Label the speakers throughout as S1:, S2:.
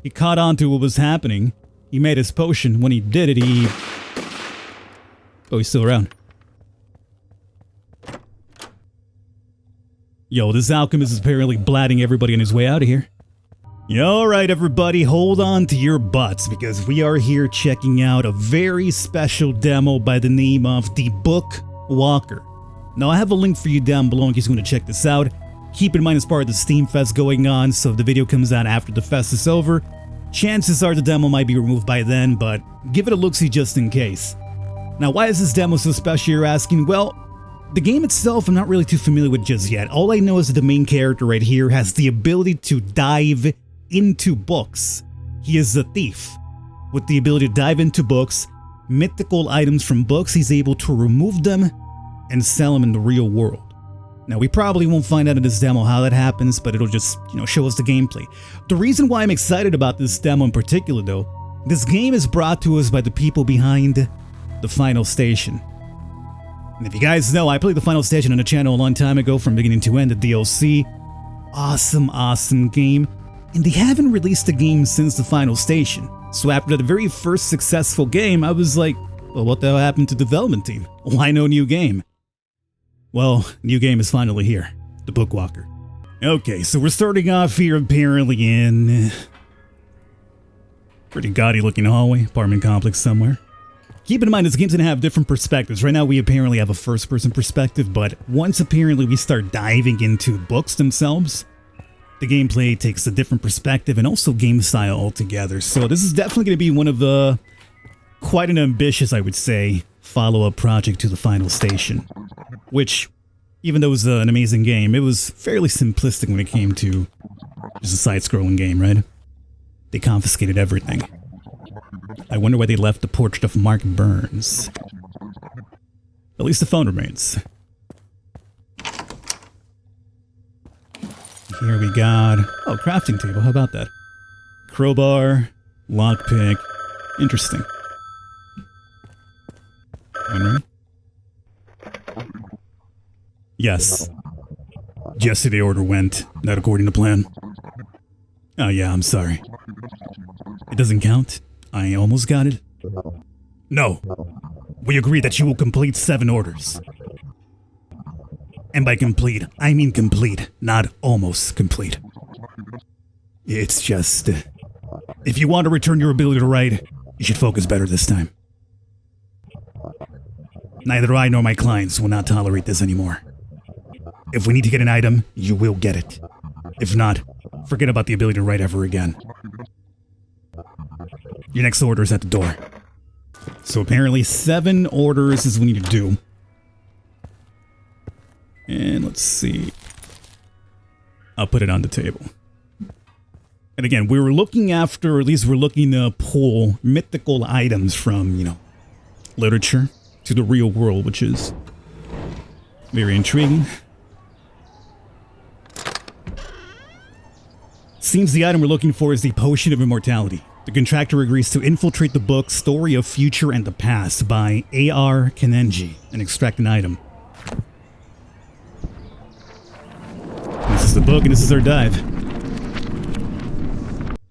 S1: He caught on to what was happening. He made his potion. When he did it, he... Oh, he's still around. Yo, this alchemist is apparently blatting everybody on his way out of here. Alright everybody, hold on to your butts because we are here checking out a very special demo by the name of the Bookwalker. Now I have a link for you down below in case you want to check this out. Keep in mind it's part of the Steam Fest going on, so if the video comes out after the fest is over, chances are the demo might be removed by then, but give it a look-see just in case. Now why is this demo so special, you're asking? Well, the game itself I'm not really too familiar with just yet. All I know is that the main character right here has the ability to dive into books. He is a thief. With the ability to dive into books, mythical items from books, he's able to remove them and sell them in the real world. Now we probably won't find out in this demo how that happens, but it'll just, show us the gameplay. The reason why I'm excited about this demo in particular though, this game is brought to us by the people behind the Final Station. And if you guys know, I played the Final Station on the channel a long time ago from beginning to end, the DLC. Awesome game. And they haven't released a game since the Final Station. So after the very first successful game, I was like, well, what the hell happened to the development team? Why no new game? Well, new game is finally here. The Bookwalker. Okay, so we're starting off here apparently in... pretty gaudy looking hallway, apartment complex somewhere. Keep in mind this game's gonna have different perspectives. Right now we apparently have a first person perspective, but once apparently we start diving into books themselves, the gameplay takes a different perspective and also game style altogether. So this is definitely going to be one of the quite an ambitious, I would say, follow-up project to the Final Station. Which, even though it was an amazing game, it was fairly simplistic when it came to just a side-scrolling game, right? They confiscated everything. I wonder why they left the portrait of Mark Burns. At least the phone remains. Here we got... oh, crafting table. How about that? Crowbar, lockpick. Interesting. Henry? Yes. Yesterday order went, not according to plan. Oh yeah, I'm sorry. It doesn't count? I almost got it? No. We agreed that you will complete 7 orders. And by complete, I mean complete, not almost complete. It's just... if you want to return your ability to write, you should focus better this time. Neither I nor my clients will not tolerate this anymore. If we need to get an item, you will get it. If not, forget about the ability to write ever again. Your next order is at the door. So apparently 7 orders is what we need to do. And let's see. I'll put it on the table. And again, we were looking after, or at least we're looking to pull mythical items from, literature to the real world, which is very intriguing. Seems the item we're looking for is the Potion of Immortality. The contractor agrees to infiltrate the book Story of Future and the Past by A.R. Kenenji and extract an item. This is the book and this is our dive.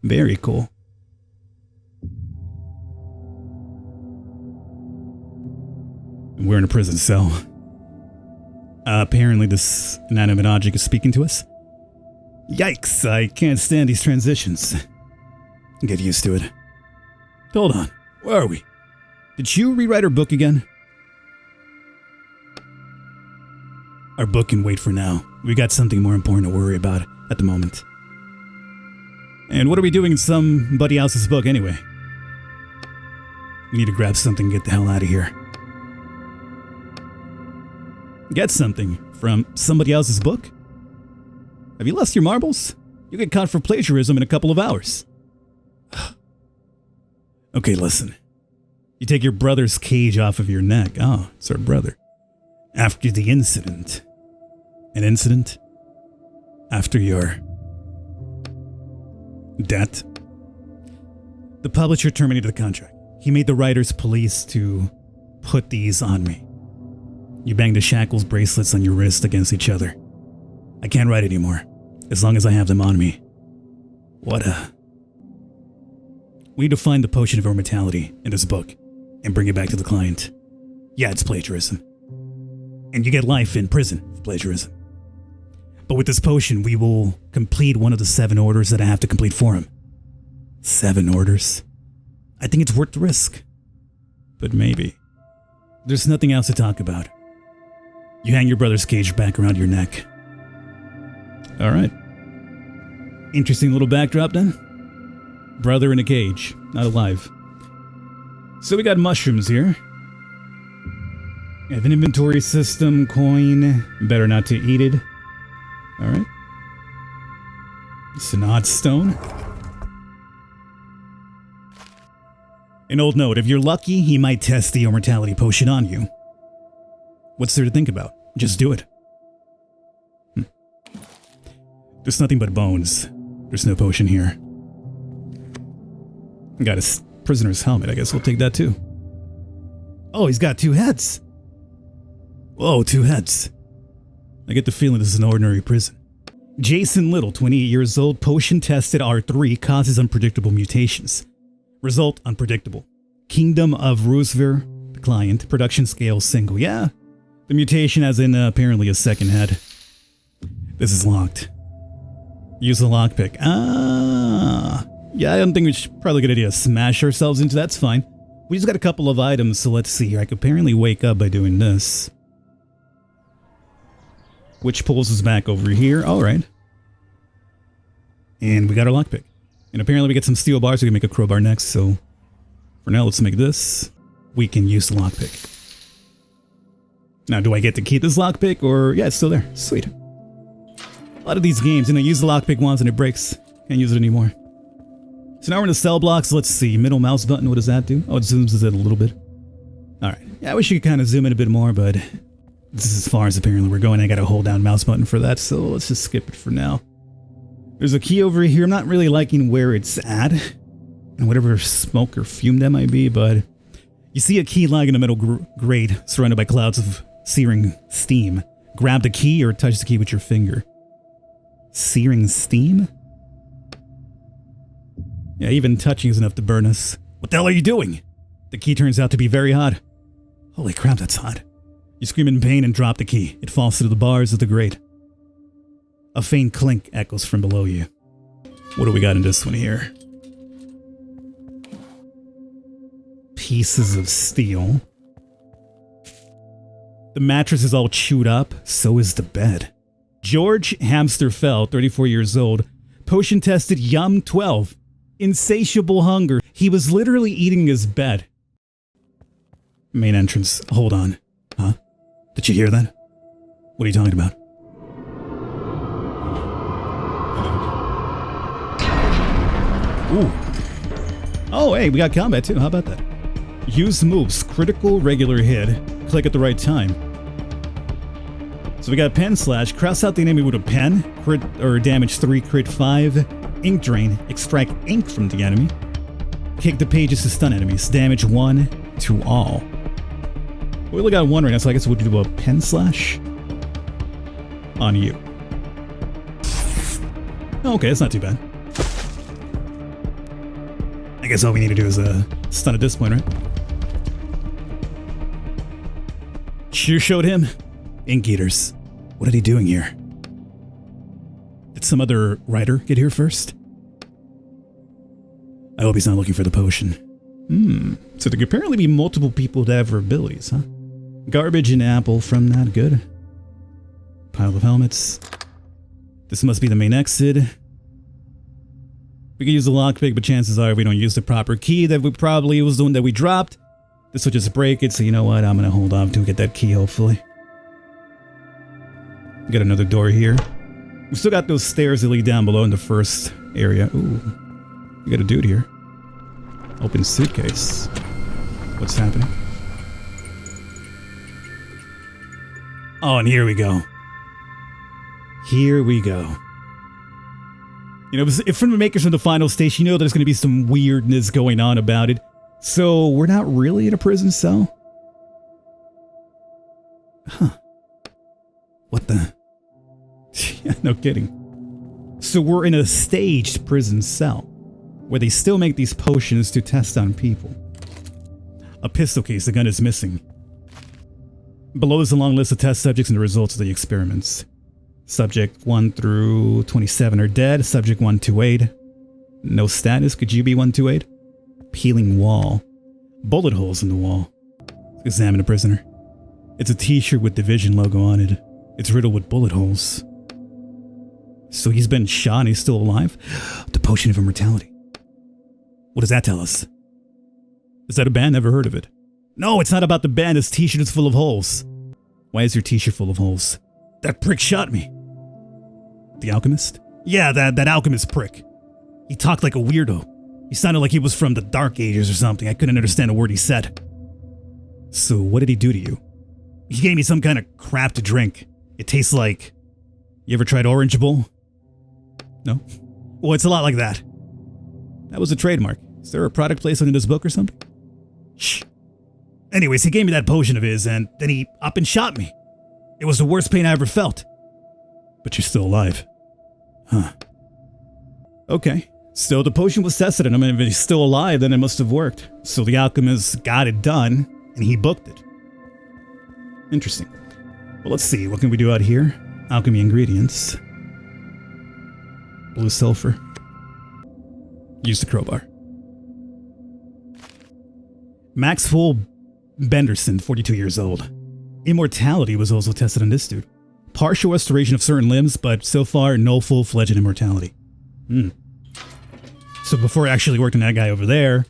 S1: Very cool. We're in a prison cell. Apparently this inanimate object is speaking to us. Yikes, I can't stand these transitions. Get used to it. Hold on, where are we? Did you rewrite our book again? Our book can wait for now. We got something more important to worry about at the moment. And what are we doing in somebody else's book anyway? We need to grab something and get the hell out of here. Get something from somebody else's book? Have you lost your marbles? You'll get caught for plagiarism in a couple of hours. Okay, listen. You take your brother's cage off of your neck. Oh, it's our brother. After the incident. An incident? After your... debt? The publisher terminated the contract. He made the writers police to put these on me. You bang the shackles bracelets on your wrist against each other. I can't write anymore, as long as I have them on me. What a We need to find the potion of immortality in this book and bring it back to the client. Yeah, it's plagiarism. And you get life in prison for plagiarism. But with this potion, we will complete one of the 7 orders that I have to complete for him. 7 orders. I think it's worth the risk. But maybe. There's nothing else to talk about. You hang your brother's cage back around your neck. Alright. Interesting little backdrop then. Brother in a cage, not alive. So we got mushrooms here. We have an inventory system, coin. Better not to eat it. Alright. Synod stone. An old note, if you're lucky, he might test the immortality potion on you. What's there to think about? Just do it. There's nothing but bones. There's no potion here. Got a prisoner's helmet, I guess we'll take that too. Oh, he's got 2 heads. Whoa, 2 heads. I get the feeling this is an ordinary prison. Jason Little, 28 years old, potion tested R3, causes unpredictable mutations. Result unpredictable. Kingdom of Roosevelt, the client, production scale single. Yeah, the mutation as in apparently a 2nd head. This is locked. Use the lockpick. Ah, yeah, I don't think we should probably a good idea to smash ourselves into that's fine. We just got a couple of items, so let's see here. I could apparently wake up by doing this. Which pulls us back over here. Alright. And we got our lockpick. And apparently we get some steel bars. We can make a crowbar next, so for now, let's make this. We can use the lockpick. Now, do I get to keep this lockpick, or yeah, it's still there. Sweet. A lot of these games, you know, use the lockpick once and it breaks. Can't use it anymore. So now we're in the cell blocks. Let's see. Middle mouse button, what does that do? Oh, it zooms it a little bit. Alright. Yeah, I wish you could kind of zoom in a bit more, but this is as far as apparently we're going. I gotta hold down mouse button for that, so let's just skip it for now. There's a key over here. I'm not really liking where it's at, and whatever smoke or fume that might be, but you see a key lying in the middle grate surrounded by clouds of searing steam. Grab the key or touch the key with your finger. Searing steam? Yeah, even touching is enough to burn us. What the hell are you doing? The key turns out to be very hot. Holy crap, that's hot. You scream in pain and drop the key. It falls through the bars of the grate. A faint clink echoes from below you. What do we got in this one here? Pieces of steel. The mattress is all chewed up, so is the bed. George Hamsterfeld, 34 years old, potion tested Yum 12. Insatiable hunger. He was literally eating his bed. Main entrance. Hold on. Huh? Did you hear that? What are you talking about? Ooh. Oh, hey, we got combat too. How about that? Use moves. Critical, regular hit. Click at the right time. So we got pen slash. Cross out the enemy with a pen. Crit or damage 3, crit 5. Ink drain. Extract ink from the enemy. Kick the pages to stun enemies. Damage 1 to all. We only got 1 right now, so I guess we'll do a pen slash on you. Okay, that's not too bad. I guess all we need to do is stun at this point, right? Sure showed him. Ink eaters. What are they doing here? Did some other writer get here first? I hope he's not looking for the potion. So there could apparently be multiple people that have abilities, huh? Garbage and apple from that. Good. Pile of helmets. This must be the main exit. We could use the lockpick, but chances are if we don't use the proper key that we probably was the one that we dropped, this will just break it, so you know what? I'm gonna hold off to get that key, hopefully. Got another door here. We still got those stairs that lead down below in the first area. Ooh. We got a dude here. Open suitcase. What's happening? Oh, and here we go. Here we go. You know, if from the makers of the final stage, you know there's going to be some weirdness going on about it. So, we're not really in a prison cell? Huh. What the? Yeah, no kidding. So we're in a staged prison cell. where they still make these potions to test on people. A pistol case, the gun is missing. Below is a long list of test subjects and the results of the experiments. Subject 1 through 27 are dead. Subject 128. No status. Could you be 128? Peeling wall. Bullet holes in the wall. Examine the prisoner. It's a t-shirt with Division logo on it. It's riddled with bullet holes. So he's been shot and he's still alive? The potion of immortality. What does that tell us? Is that a band? Never heard of it. No, it's not about the band. His t-shirt is full of holes. Why is your t-shirt full of holes? That prick shot me. The alchemist? Yeah, that alchemist prick. He talked like a weirdo. He sounded like he was from the Dark Ages or something. I couldn't understand a word he said. So what did he do to you? He gave me some kind of crap to drink. It tastes like... You ever tried Orange Bowl? No? Well, it's a lot like that. That was a trademark. Is there a product placement in this book or something? Shh. Anyways, he gave me that potion of his and then he up and shot me. It was the worst pain I ever felt. But you're still alive. Huh. Okay. So the potion was tested on him, and if he's still alive, then it must have worked. So the alchemist got it done, and he booked it. Interesting. Well, let's see. What can we do out here? Alchemy ingredients. Blue sulfur. Use the crowbar. Maxwell Benderson, 42 years old. Immortality was also tested on this dude. Partial restoration of certain limbs, but so far, no full-fledged immortality. So before I actually worked on that guy over there...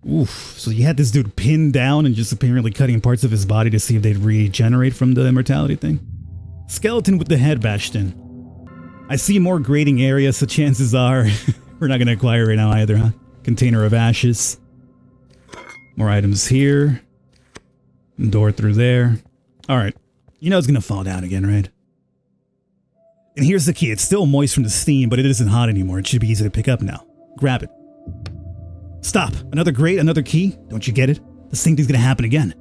S1: Oof, so you had this dude pinned down and just apparently cutting parts of his body to see if they'd regenerate from the immortality thing. Skeleton with the head bashed in. I see more grading area, so chances are we're not going to acquire right now either, huh? Container of ashes. More items here. Door through there. Alright. You know it's going to fall down again, right? And here's the key. It's still moist from the steam, but it isn't hot anymore. It should be easy to pick up now. Grab it. Stop. Another grate, another key. Don't you get it? The same thing's going to happen again.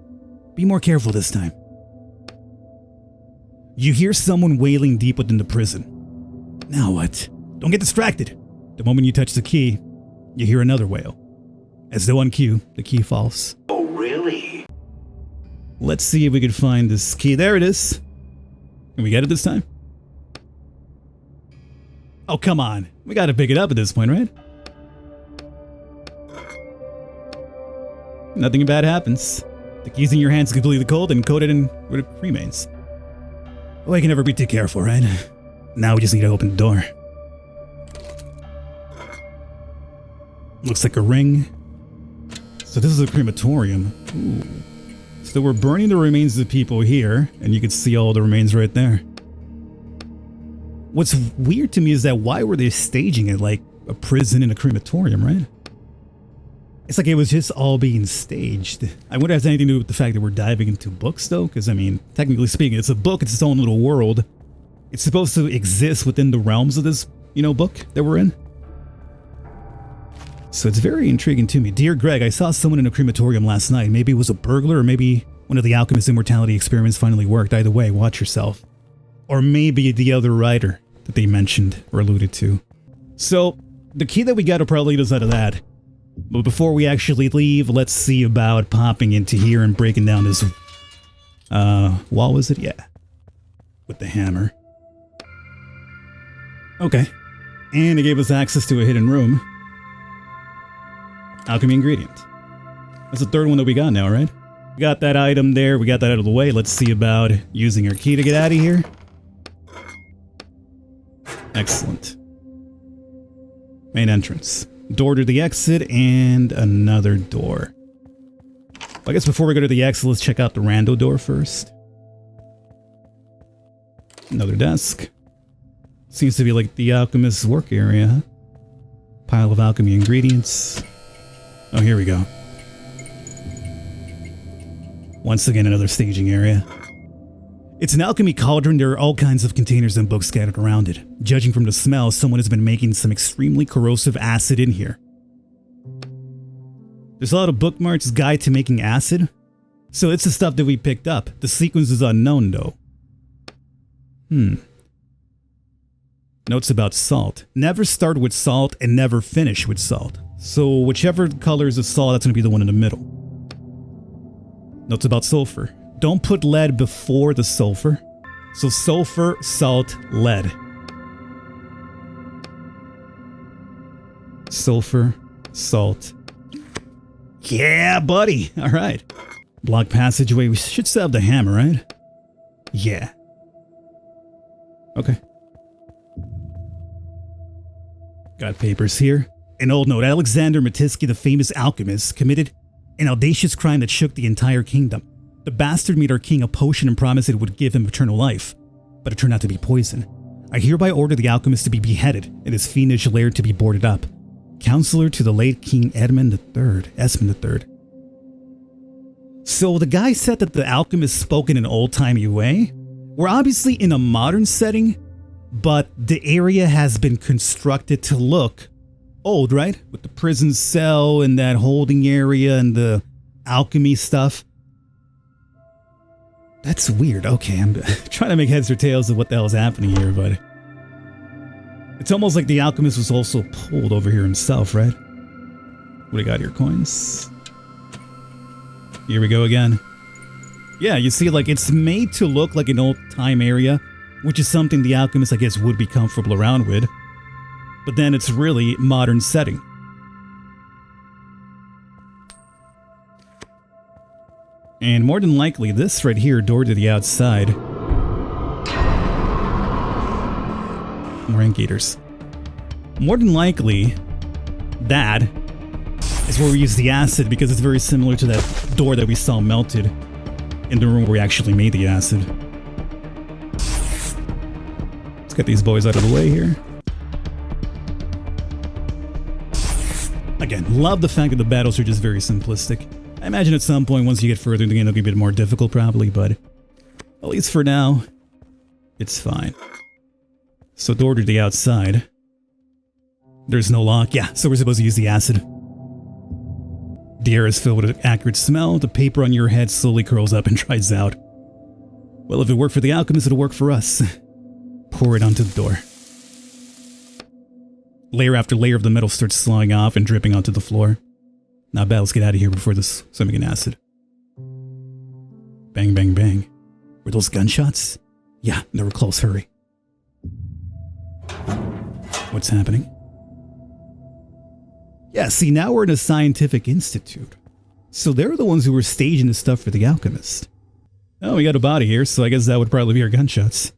S1: Be more careful this time. You hear someone wailing deep within the prison. Now what? Don't get distracted. The moment you touch the key, you hear another wail. As though on cue, the key falls.
S2: Oh, really?
S1: Let's see if we can find this key. There it is. Can we get it this time? Oh, come on. We gotta pick it up at this point, right? Nothing bad happens. The key's in your hands completely cold and coated in what it remains. Oh, I can never be too careful, right? Now we just need to open the door. Looks like a ring. So this is a crematorium. Ooh. So we're burning the remains of the people here, and you can see all the remains right there. What's weird to me is that why were they staging it like a prison and a crematorium, right? It's like it was just all being staged. I wonder if it has anything to do with the fact that we're diving into books, though, because, I mean, technically speaking, it's a book, it's its own little world. It's supposed to exist within the realms of this, book that we're in. So it's very intriguing to me. Dear Greg, I saw someone in a crematorium last night. Maybe it was a burglar, or maybe one of the alchemist immortality experiments finally worked. Either way, watch yourself. Or maybe the other writer that they mentioned or alluded to. So, the key that we got will probably lead us out of that. But before we actually leave, let's see about popping into here and breaking down this wall, was it? Yeah. With the hammer. Okay. And it gave us access to a hidden room. Alchemy ingredient. That's the third one that we got now, right? We got that item there. We got that out of the way. Let's see about using our key to get out of here. Excellent. Main entrance. Door to the exit and another door. Well, I guess before we go to the exit, let's check out the rando door first. Another desk. Seems to be like the alchemist's work area, huh? Pile of alchemy ingredients. Oh, here we go. Once again, another staging area. It's an alchemy cauldron. There are all kinds of containers and books scattered around it. Judging from the smell, someone has been making some extremely corrosive acid in here. There's a lot of bookmarks, guide to making acid. So it's the stuff that we picked up. The sequence is unknown though. Notes about salt. Never start with salt and never finish with salt. So whichever color is the salt, that's going to be the one in the middle. Notes about sulfur. Don't put lead before the sulfur. So sulfur, salt, lead. Sulfur, salt. Yeah, buddy. All right. Block passageway. We should still have the hammer, right? Yeah. Okay. Got papers here. An old note. Alexander Matisky, the famous alchemist, committed an audacious crime that shook the entire kingdom. The bastard made our king a potion and promised it would give him eternal life, but it turned out to be poison. I hereby order the alchemist to be beheaded and his fiendish lair to be boarded up. Counselor to the late King Esmond III. So the guy said that the alchemist spoke in an old-timey way. We're obviously in a modern setting, but the area has been constructed to look old, right? With the prison cell and that holding area and the alchemy stuff. That's weird. Okay, I'm trying to make heads or tails of what the hell is happening here, but it's almost like the alchemist was also pulled over here himself, right? What do we got here? Coins. Here we go again. Yeah, you see, like, it's made to look like an old-time area, which is something the alchemist, I guess, would be comfortable around with. But then it's really modern setting. And more than likely, this right here, door to the outside. Rank gators. More than likely, that is where we use the acid because it's very similar to that door that we saw melted in the room where we actually made the acid. Let's get these boys out of the way here. Again, love the fact that the battles are just very simplistic. I imagine at some point, once you get further in the game, it'll be a bit more difficult probably, but at least for now, it's fine. So door to the outside. There's no lock. Yeah, so we're supposed to use the acid. The air is filled with an acrid smell. The paper on your head slowly curls up and dries out. Well, if it worked for the alchemist, it'll work for us. Pour it onto the door. Layer after layer of the metal starts slowing off and dripping onto the floor. Not bad, let's get out of here before this swimming in acid. Bang, bang, bang. Were those gunshots? Yeah, they were close, hurry. What's happening? Yeah, see, now we're in a scientific institute. So they're the ones who were staging the stuff for the alchemist. Oh, we got a body here, so I guess that would probably be our gunshots.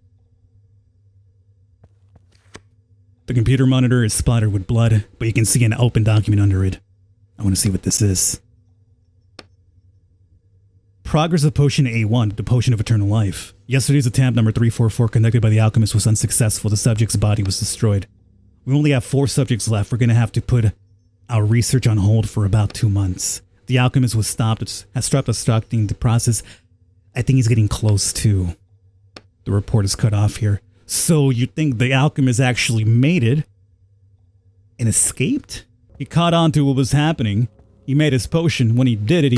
S1: The computer monitor is splattered with blood, but you can see an open document under it. I want to see what this is. Progress of Potion A1, the Potion of Eternal Life. Yesterday's attempt number 344 conducted by the alchemist was unsuccessful. The subject's body was destroyed. We only have 4 subjects left. We're going to have to put our research on hold for about 2 months. The alchemist has stopped obstructing the process. I think he's getting close to. The report is cut off here. So you think the alchemist actually made it and escaped? He caught on to what was happening. He made his potion. When he did it,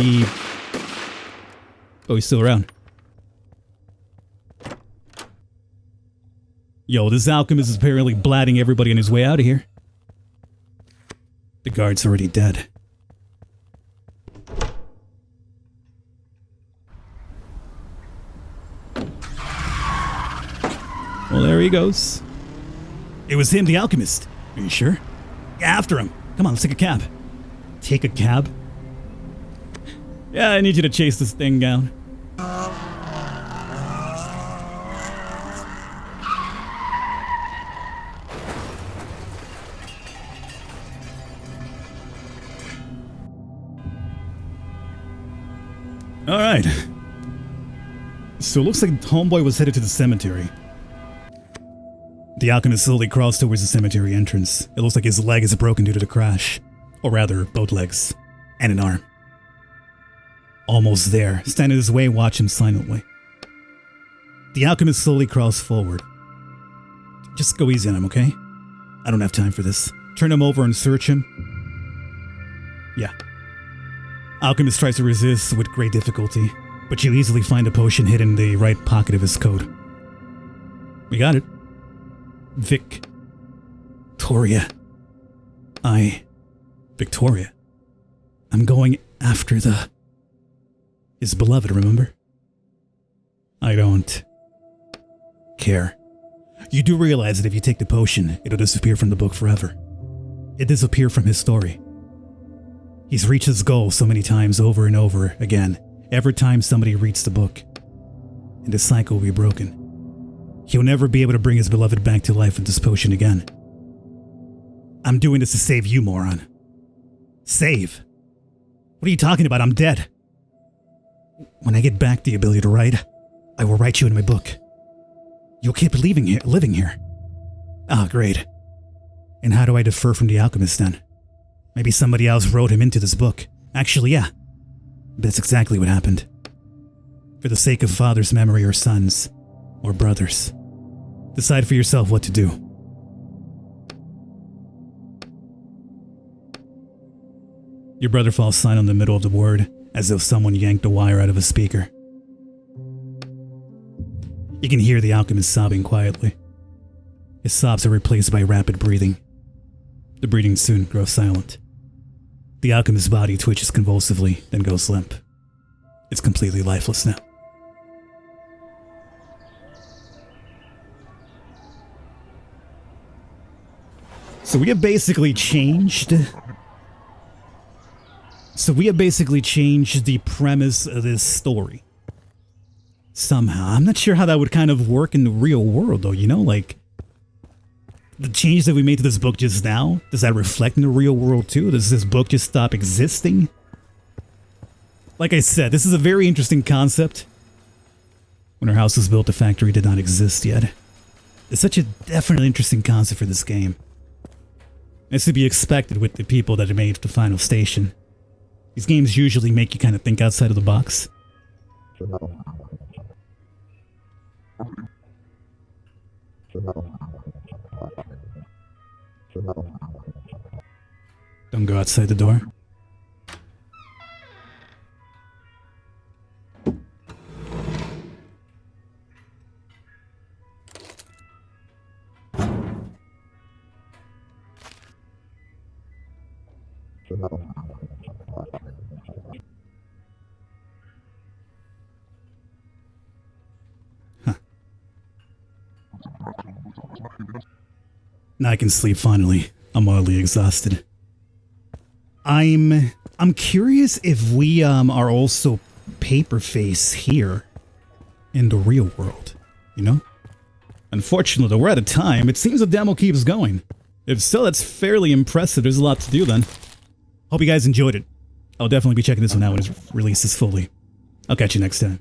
S1: oh, he's still around. Yo, this alchemist is apparently blatting everybody on his way out of here. The guard's already dead. Well, there he goes. It was him, the alchemist. Are you sure? After him. Come on, let's take a cab. Take a cab? Yeah, I need you to chase this thing down. Alright. So it looks like Homeboy was headed to the cemetery. The alchemist slowly crawls towards the cemetery entrance. It looks like his leg is broken due to the crash. Or rather, both legs. And an arm. Almost there. Stand in his way, watch him silently. The alchemist slowly crawls forward. Just go easy on him, okay? I don't have time for this. Turn him over and search him. Yeah. Alchemist tries to resist with great difficulty, but you easily find a potion hidden in the right pocket of his coat. We got it. Vic. Victoria. Victoria. I'm going after his beloved, remember? I don't care. You do realize that if you take the potion, it'll disappear from the book forever. It disappeared from his story. He's reached his goal so many times over and over again, every time somebody reads the book. And the cycle will be broken. He'll never be able to bring his beloved back to life with this potion again. I'm doing this to save you, moron. Save? What are you talking about? I'm dead. When I get back the ability to write, I will write you in my book. You'll keep living here. Ah, great. And how do I defer from the alchemist then? Maybe somebody else wrote him into this book. Actually, yeah. That's exactly what happened. For the sake of father's memory or sons, or brothers. Decide for yourself what to do. Your brother falls silent in the middle of the word, as though someone yanked a wire out of a speaker. You can hear the alchemist sobbing quietly. His sobs are replaced by rapid breathing. The breathing soon grows silent. The alchemist's body twitches convulsively, then goes limp. It's completely lifeless now. So we have basically changed the premise of this story. Somehow. I'm not sure how that would kind of work in the real world though, you know, like the change that we made to this book just now, does that reflect in the real world too? Does this book just stop existing? Like I said, this is a very interesting concept. When our house was built, the factory did not exist yet. It's such a definitely interesting concept for this game. It's to be expected with the people that made the final station. These games usually make you kind of think outside of the box. Don't go outside the door. Huh. Now I can sleep finally. I'm wildly exhausted. I'm curious if we are also Paperface here in the real world, you know? Unfortunately, we're out of time. It seems the demo keeps going. If so, that's fairly impressive. There's a lot to do then. Hope you guys enjoyed it. I'll definitely be checking this one out when it releases fully. I'll catch you next time.